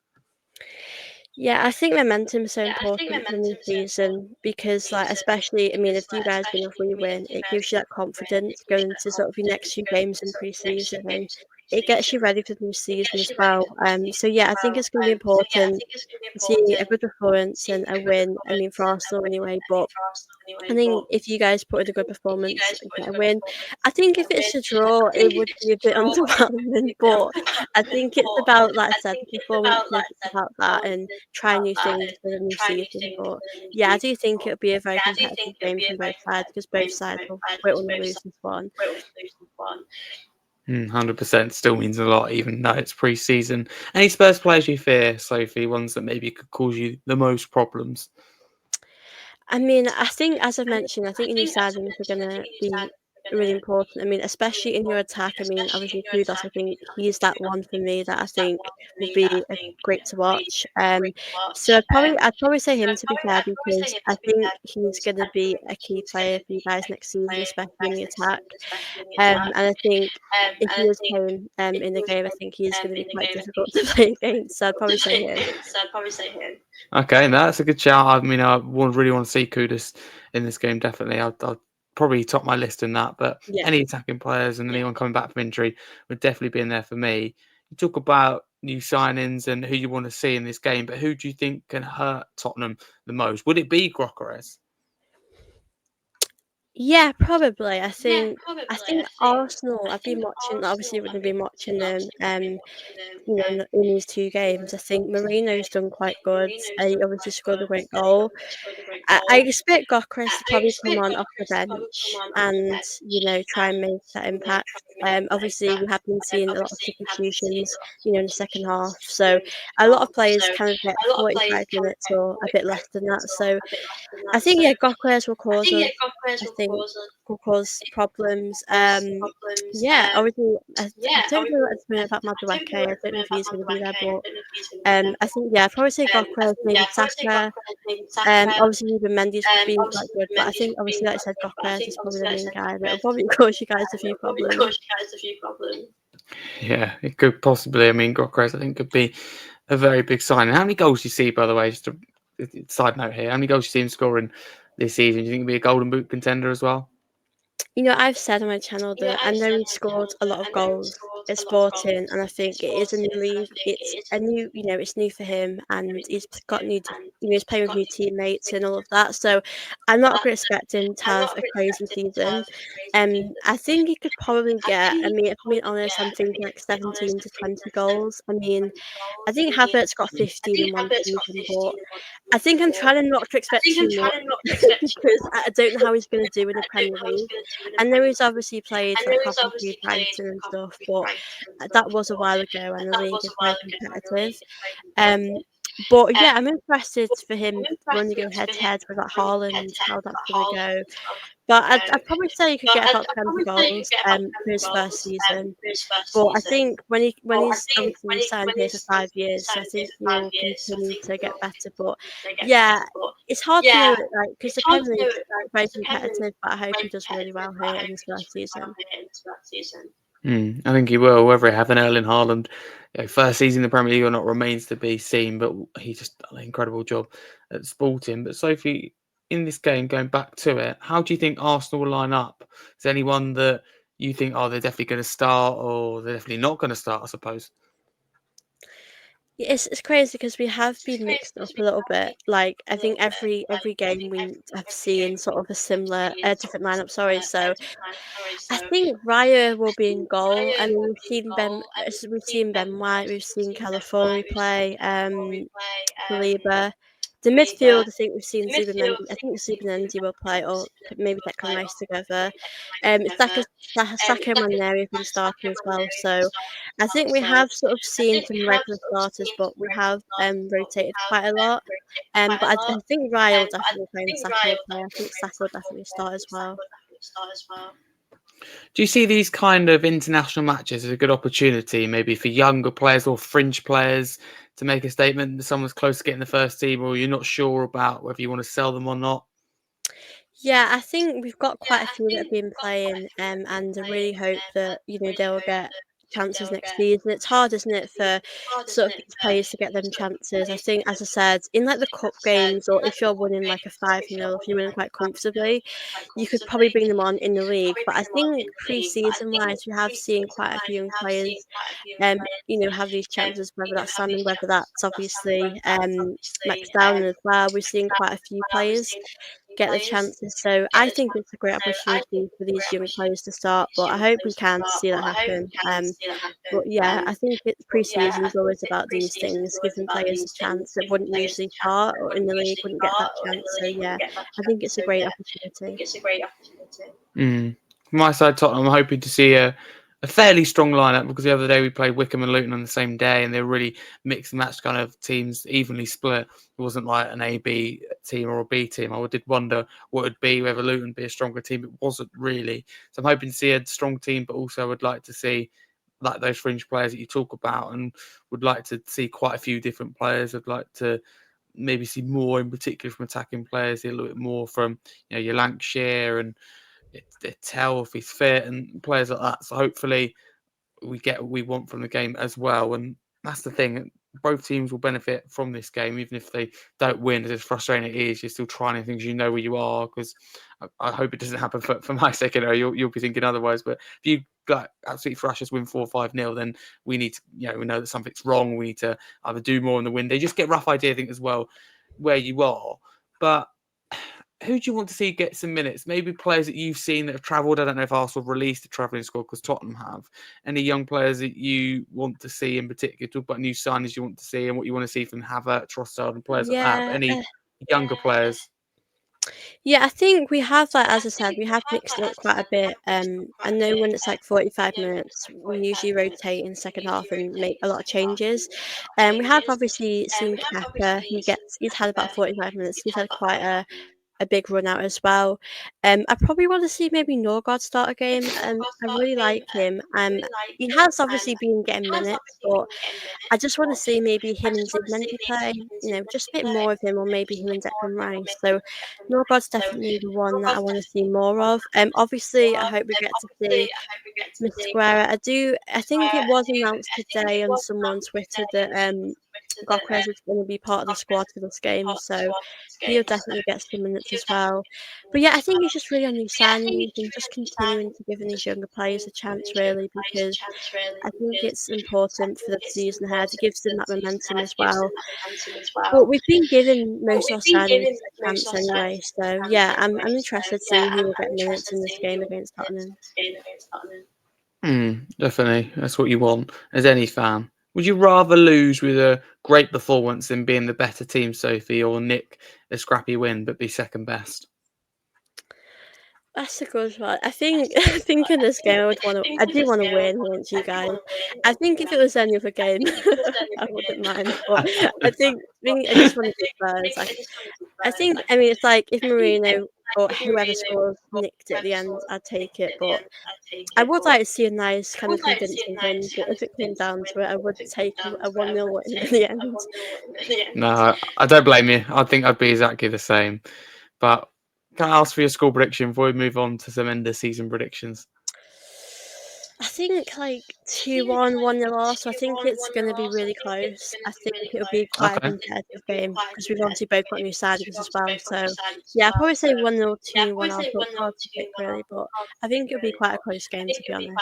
[SPEAKER 2] Yeah, I think momentum is so important for the new season because, like, especially, I mean, if you guys win or if we win, it gives you that confidence going into sort of your next few games in pre-season, and it gets you ready for the new season as well. So yeah, I think it's going to be important to see a good performance and a win. I mean, for Arsenal anyway, but I think if you guys put in a good performance and get a win, I think if it's a draw, it would be a bit underwhelming. But I think it's about, like I said, the performances. It's about that and trying new things for the new season. But yeah, I do think it'll be a very competitive game from both sides because both sides will win or lose this one.
[SPEAKER 1] 100% still means a lot, even though it's pre-season. Any Spurs players you fear, Sophie? Ones that maybe could cause you the most problems?
[SPEAKER 2] I mean, I think as I've mentioned, I think your new signings are gonna be really important. I mean, especially in your attack. I mean, obviously Kudos, I think he's that one for me that I think will be great to watch. So I'd probably say him to be fair because I think he's gonna be a key player for you guys next season, especially in the attack. And I think if he is playing in the game, I think he's gonna be quite difficult to play against. So I'd probably say him.
[SPEAKER 1] Okay, no, that's a good shout. I mean, really want to see Kudus in this game. Definitely, I'd probably top my list in that. But
[SPEAKER 2] Yeah.
[SPEAKER 1] any attacking players and anyone coming back from injury would definitely be in there for me. You talk about new signings and who you want to see in this game, but who do you think can hurt Tottenham the most? Would it be Gyökeres?
[SPEAKER 2] Yeah, probably. I think Arsenal, I've been watching obviously we've been watching them, in these 2 games. I think Marino's done quite good. He obviously scored a great goal. I expect Gyökeres to probably come on off the bench and, try and make that impact. Obviously, we have been seeing a lot of substitutions, in the second half. So a lot of players kind of get 45 minutes or a bit less than that. So I think, yeah, Gyökeres will cause us. I think will cause problems. Yeah, obviously, I don't know what's been about Madueke. I don't know if he's going to be there, but I think yeah, I'd probably say Gyökeres, maybe Saka. Obviously, even Mendy's been quite good, but I think obviously, like I said, Gyökeres is probably the main guy that will probably cause you guys a few problems.
[SPEAKER 1] Yeah, it could possibly. I mean, Gyökeres, I think, could be a very big sign. And how many goals do you see, by the way? Just a side note here. How many goals do you see him scoring this season? Do you think he'll be a Golden Boot contender as well?
[SPEAKER 2] I've said on my channel that I know he scored a lot of goals at Sporting, and I think it is a new league. It's a new, it's new for him, and he's got he's playing with new teammates and all of that. So I'm not going to expect him to have a crazy season. I think he could probably get. I mean, if I'm being honest, I'm thinking like 17 to 20 goals. I mean, I think Havertz got 15 in one season, but I think I'm trying not to expect too much because I don't know how he's going to do in the Premier League. I know he's obviously played like Coventry, Brighton, and stuff, but that was a while ago, and the league is very competitive. Um, but yeah, I'm interested for him when he go head to head with like Haaland, how that's going to go. But I'd probably say he could get about 20 goals for his first season. But I think when he's obviously signed here for 5 years, I think he'll continue to get better. But yeah, it's hard to know, like, because the Premier League's very competitive. But I hope he does really well here in his first season.
[SPEAKER 1] I think he will. Whether he have an Erling Haaland first season in the Premier League or not remains to be seen. But he just done an incredible job at Sporting. But Sophie, in this game, going back to it, how do you think Arsenal will line up? Is there anyone that you think, oh, they're definitely going to start, or they're definitely not going to start? I suppose.
[SPEAKER 2] Yeah, it's crazy because we have been mixed up a little bit. Like I think every game we have seen sort of a similar, different lineup. Sorry, so I think Raya will be in goal. I mean, we've seen Ben White, we've seen Calafiori play, Saliba. The midfield, I think we've seen Zubimendi. I think Zubimendi will play, or maybe Declan Rice together. Saka and Mané have been starting as well. So I think we have sort of seen some regular starters, but we have rotated quite a lot. But I think Raya will definitely play and Saka will play. I think Saka will definitely start as well.
[SPEAKER 1] Do you see these kind of international matches as a good opportunity, maybe for younger players or fringe players, to make a statement that someone's close to getting the first team, or you're not sure about whether you want to sell them or not?
[SPEAKER 2] Yeah, I think we've got quite a few that have been playing, and I really hope that they'll get chances next season. It's hard, isn't it, for sort of these players to get them chances. I think, as I said, in like the cup games, or if you're winning like a 5-0, if you're winning quite comfortably, you could probably bring them on in the league. But I think pre-season wise, we have seen quite a few young players, have these chances. Whether that's Simon, whether that's obviously Max Downing as well. We've seen quite a few players get the chances. So I think it's a great opportunity for these young players to start. But I hope we can see that happen. But yeah, I think pre-season is always about these things, giving players a chance that wouldn't usually start or in the league wouldn't get that chance. So yeah, I think it's a great opportunity.
[SPEAKER 1] From my side, Tottenham, I'm hoping to see a fairly strong lineup, because the other day we played Wickham and Luton on the same day, and they're really mixed and matched kind of teams, evenly split. It wasn't like an A-B team or a B team. I did wonder what it would be, whether Luton would be a stronger team. It wasn't really. So I'm hoping to see a strong team, but also would like to see like those fringe players that you talk about, and would like to see quite a few different players. I'd like to maybe see more in particular from attacking players, a little bit more from your Lancashire and Tell if he's fit and players like that. So hopefully we get what we want from the game as well. And that's the thing. Both teams will benefit from this game, even if they don't win. As frustrating it is, you're still trying things. You know where you are, because I hope it doesn't happen for my sake. You'll be thinking otherwise. But if you got absolutely thrash us, win 4-5-0, then we need to, we know that something's wrong. We need to either do more in the win. They just get a rough idea, I think, as well, where you are. But who do you want to see get some minutes? Maybe players that you've seen that have travelled. I don't know if Arsenal have released a travelling squad, because Tottenham have. Any young players that you want to see in particular? Talk about new signings you want to see and what you want to see from Havertz, Trossard and players like that. But
[SPEAKER 2] Yeah,
[SPEAKER 1] any younger players?
[SPEAKER 2] yeah, I think we have, like, as I said, we have mixed it up quite a bit. I know when it's like 45 minutes, we usually rotate in the second half and make a lot of changes. We have obviously seen Kappa. He's had about 45 minutes. He's had quite a big run out as well. I probably want to see maybe Norgard start a game. I really like him. He has obviously been getting minutes, but I just want to see maybe him and Zigmendi play, just a bit more of him, or maybe him and Declan Rice. So Norgod's definitely the one that I want to see more of. Obviously, I hope we get to see Miss Square. I think it was announced today on someone's Twitter that Gokres is going to be part of the squad for this game, so he'll definitely get some minutes as well. But yeah, I think it's just really on these signings and just continuing to giving these younger players a chance, really, because I think it's important for the season ahead. It gives them that momentum as well. But we've been given most of our signings a chance anyway, so yeah, I'm interested to see who will get minutes in this game against Tottenham.
[SPEAKER 1] Definitely. That's what you want as any fan. Would you rather lose with a great performance than being the better team, Sophie, or nick a scrappy win but be second best?
[SPEAKER 2] That's a good one. I think I think in this game I do want to win against you guys. I think if it was any other game, I wouldn't mind. But I just want to be Spurs. I mean it's like if Marino or whoever scores nicked at the end, I'd take it. But I would like to see a nice kind of convincing win. But if it came down to it, I would take a 1-0 win in the end.
[SPEAKER 1] No, I don't blame you. I think I'd be exactly the same. But can I ask for your score prediction before we move on to some end of season predictions?
[SPEAKER 2] I think like 2-1, 1-0 loss. So I think it's going to be really close. I think it'll be quite a
[SPEAKER 1] Okay.
[SPEAKER 2] competitive game because we've obviously both got new signings as well. So yeah, I'll probably say 1-0, 2-1. I'll put hard to pick really, but I think it'll be quite a close game to be honest.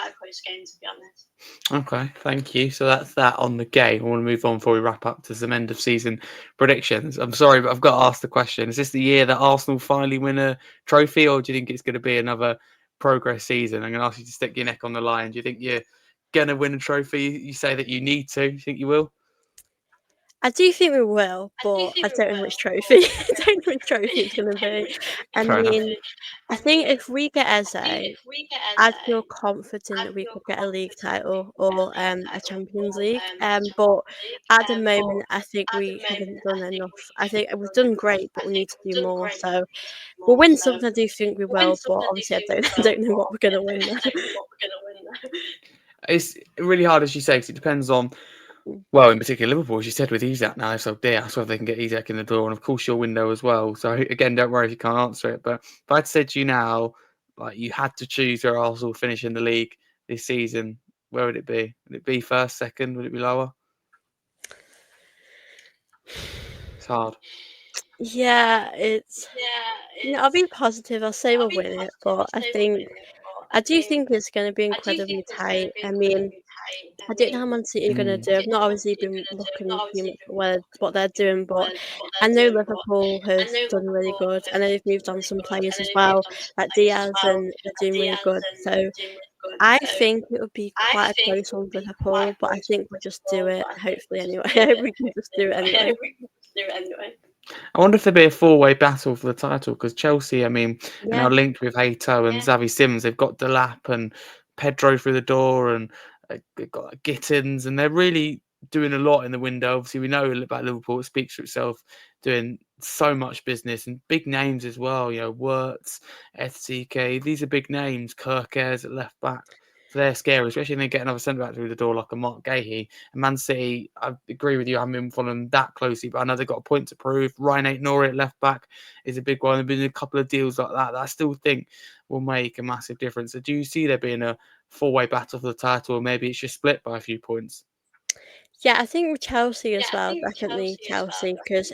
[SPEAKER 1] Okay, thank you. So that's that on the game. I want to move on before we wrap up to some end of season predictions. I'm sorry, but I've got to ask the question. Is this the year that Arsenal finally win a trophy, or do you think it's going to be another progress season? I'm going to ask you to stick your neck on the line. Do you think you're going to win a trophy? You say that you need to. Do you think you will?
[SPEAKER 2] I do think we will, but I don't know which trophy. I don't know which trophy it's going to be. I
[SPEAKER 1] Fair enough.
[SPEAKER 2] mean, I think if we get Eze, I'd feel confident that we could get a league title or a Champions League. But at the moment, I think we haven't done enough. I think we've done great, but we need to do more. So we'll win something. I do think we will, but obviously, I don't I don't know what we're gonna win though.
[SPEAKER 1] It's really hard, as you say, because it depends on, well, in particular, Liverpool, as you said, with Isak now, so dear, so if they can get Isak in the door, and of course your window as well. So again, don't worry if you can't answer it. But if I'd said to you now, like you had to choose where Arsenal finish in the league this season, where would it be? Would it be first, second? Would it be lower? It's hard.
[SPEAKER 2] Yeah, I'll be positive. I'll say we'll win it, but I do think it's going to be incredibly tight. I mean, I don't know how Man City are going to
[SPEAKER 1] Mm.
[SPEAKER 2] do. I've not obviously been looking too much at what they're doing, but I know Liverpool have done really good. I know they've moved on some players as well, like Diaz, and they're doing really good. So I think it would be quite a close one with Liverpool, but I think we'll just do it. Hopefully, anyway. I hope we can just do it anyway.
[SPEAKER 1] I wonder if there'd be a four-way battle for the title because Chelsea, I mean, are now
[SPEAKER 2] Yeah.
[SPEAKER 1] linked with Hato and Xavi Sims. They've got Delap and Pedro through the door, and they've got Gittins, and they're really doing a lot in the window. Obviously, we know about Liverpool; it speaks for itself, doing so much business and big names as well. You know, Wirtz, FCK. These are big names. Kirkers at left back. So they're scary, especially when they get another centre back through the door like a Mark Gahey. And Man City, I agree with you, I haven't been following them that closely, but I know they've got a point to prove. Ryan Aït-Nouri at left back is a big one. There have been a couple of deals like that I still think will make a massive difference. So do you see there being a four-way battle for the title, or maybe it's just split by a few points?
[SPEAKER 2] Yeah, I think with Chelsea as well, definitely Chelsea, because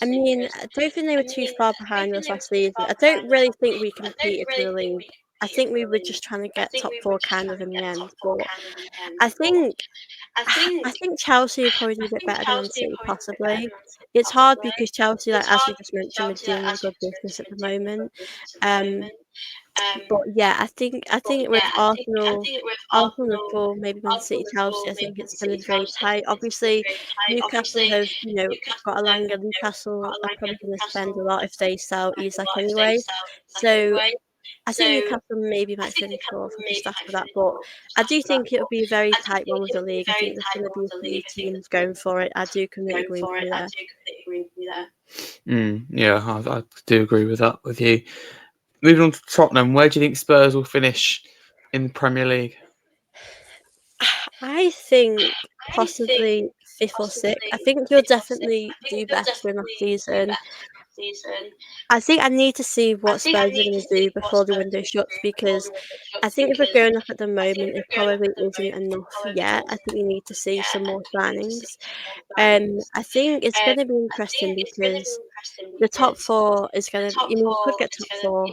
[SPEAKER 2] I mean, I don't think they were too far behind us last season. I don't really think we competed for the league. I think we were just trying to get top four kind of in the end. But I think I think Chelsea would probably do a bit better than Man City, possibly. It's hard because Chelsea, like as we just mentioned, are doing really good business at the moment. Um, but yeah, I think with Arsenal, Liverpool, maybe Man City, Chelsea, I think it's going to be very tight. Obviously, Newcastle have got a Langer. Newcastle are probably going to spend a lot if they sell Isak anyway. So I think Newcastle maybe might finish fourth or just after that, but I do think it'll be a very tight one with the league. I think there's going to be a few teams going for it. I do completely agree with you there.
[SPEAKER 1] Yeah, I do agree with that with you. Moving on to Tottenham, where do you think Spurs will finish in the Premier League?
[SPEAKER 2] I think possibly fifth or sixth. I think you'll definitely do better than last season. I think I need to see what Spurs are going to do before the window shuts, because I think if we're going off at the moment, it probably isn't enough yet. I think we need to see some more signings. I think it's going to be interesting because the top four is going to. I mean, we could get top four.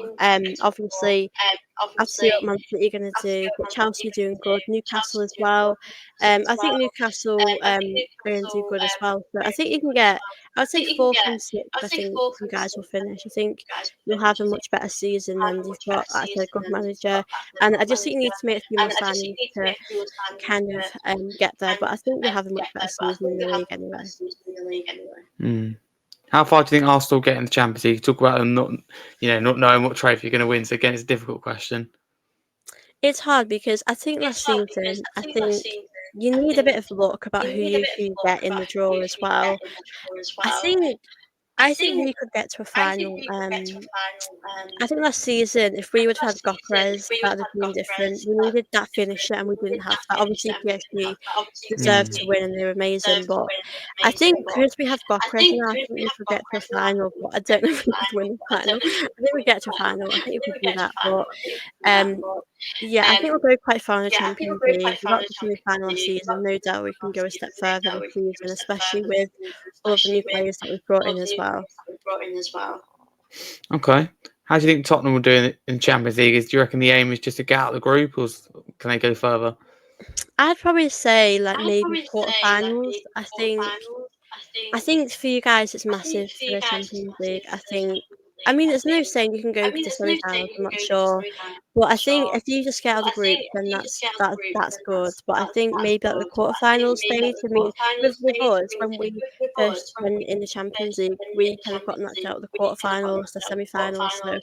[SPEAKER 2] Obviously, I'll see what Man City are going to do, but Chelsea are doing good. Newcastle as well. I think Newcastle are going to do good as well. So I think you can get, I would say fourth and sixth. I think you guys will finish. I think you'll have a much better season, and you've got, like I said, a good manager. And I just think you need to make a few more signings to kind of get there. But I think you'll have a much better season in the league anyway.
[SPEAKER 1] Mm. How far do you think Arsenal get in the Champions League? Talk about them not knowing what trophy you're going to win. So again, it's a difficult question.
[SPEAKER 2] It's hard because I think last season, I think you need a bit of luck about who you get in the draw as well. I think I think we could get to a final. I think last season, if we would have had Gokres, that would have been different. We needed that finisher, and we didn't have that. Obviously, PSG deserved to win, and they were amazing. But I think because we have Gokres now, I think we could get to a final. But I don't know if we could win the final. I think we get to a final. I think we could do that. But um, yeah, I think we'll go quite far in the Champions League. We got to the semi-final last season. No doubt we can go a step further this season, especially with all of the new players that we've brought in as well.
[SPEAKER 1] Okay. How do you think Tottenham will do in Champions League? Do you reckon the aim is just to get out of the group, or can they go further?
[SPEAKER 2] I'd probably say like maybe quarterfinals. I think for you guys it's massive for the Champions League. I mean, there's no saying you can go to semi-finals. I'm not sure, but I think if you just get out of the group, then that's good. But I think maybe at the quarterfinal stage. I mean, with us when we first went in the Champions League, we kind of got knocked out of the quarterfinals, the semi-finals. So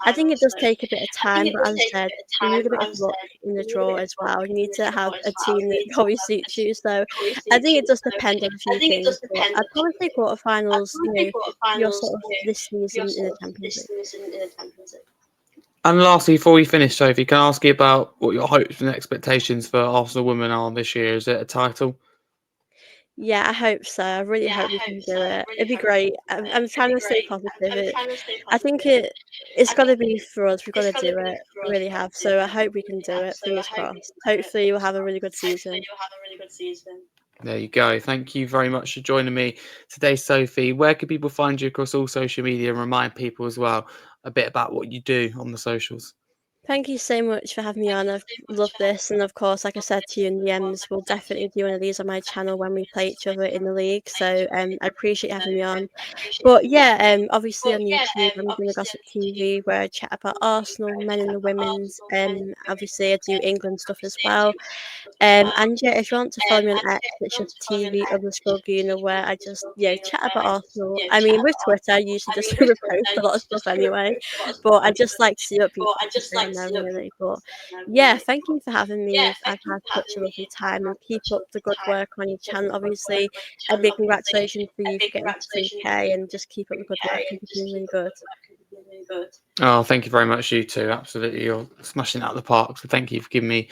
[SPEAKER 2] I think it does take a bit of time. But as I said, you need a bit of luck in the draw as well. You need to have a team that probably suits you. So I think it does depend on a few things. But I'd probably say quarterfinals. You're sort of this season in the Champions League.
[SPEAKER 1] And lastly, before we finish, Sophie, can I ask you about what your hopes and expectations for Arsenal women are this year? Is it a title?
[SPEAKER 2] Yeah, I hope so. I really hope we can do it. It'd be great. I'm trying to stay positive. I think it's got to be for us. We've got to do it. We really have. So I hope we can do it. Fingers crossed. Hopefully, we'll have a really good season.
[SPEAKER 1] There you go. Thank you very much for joining me today, Sophie. Where can people find you across all social media, and remind people as well a bit about what you do on the socials?
[SPEAKER 2] Thank you so much for having me on. I've loved this. And of course, like I said to you in the DMs, we'll definitely do one of these on my channel when we play each other in the league. So I appreciate you having me on. But yeah, obviously on YouTube, I'm doing a Gossip TV where I chat about Arsenal, men and the women's. Obviously I do England stuff as well. And yeah, if you want to follow me on X, it's just TV_Gooner, where I just chat about Arsenal. I mean, with Twitter, I usually just repost a lot of stuff anyway, but I just like to see what people have to say on there really. But yeah, thank you for having me. I've had such a lovely time, and keep up the good work on your channel. Obviously, a big congratulations for you for getting to 3K, and just keep up the good work because you're doing really good.
[SPEAKER 1] Oh, thank you very much, you two. Absolutely, you're smashing it out of the park. So thank you for giving me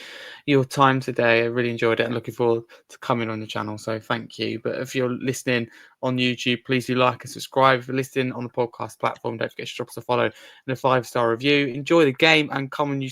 [SPEAKER 1] your time today. I really enjoyed it and looking forward to coming on the channel. So thank you. But if you're listening on YouTube, please do like and subscribe. If you're listening on the podcast platform, don't forget to drop us a follow and a 5-star review. Enjoy the game and come on, you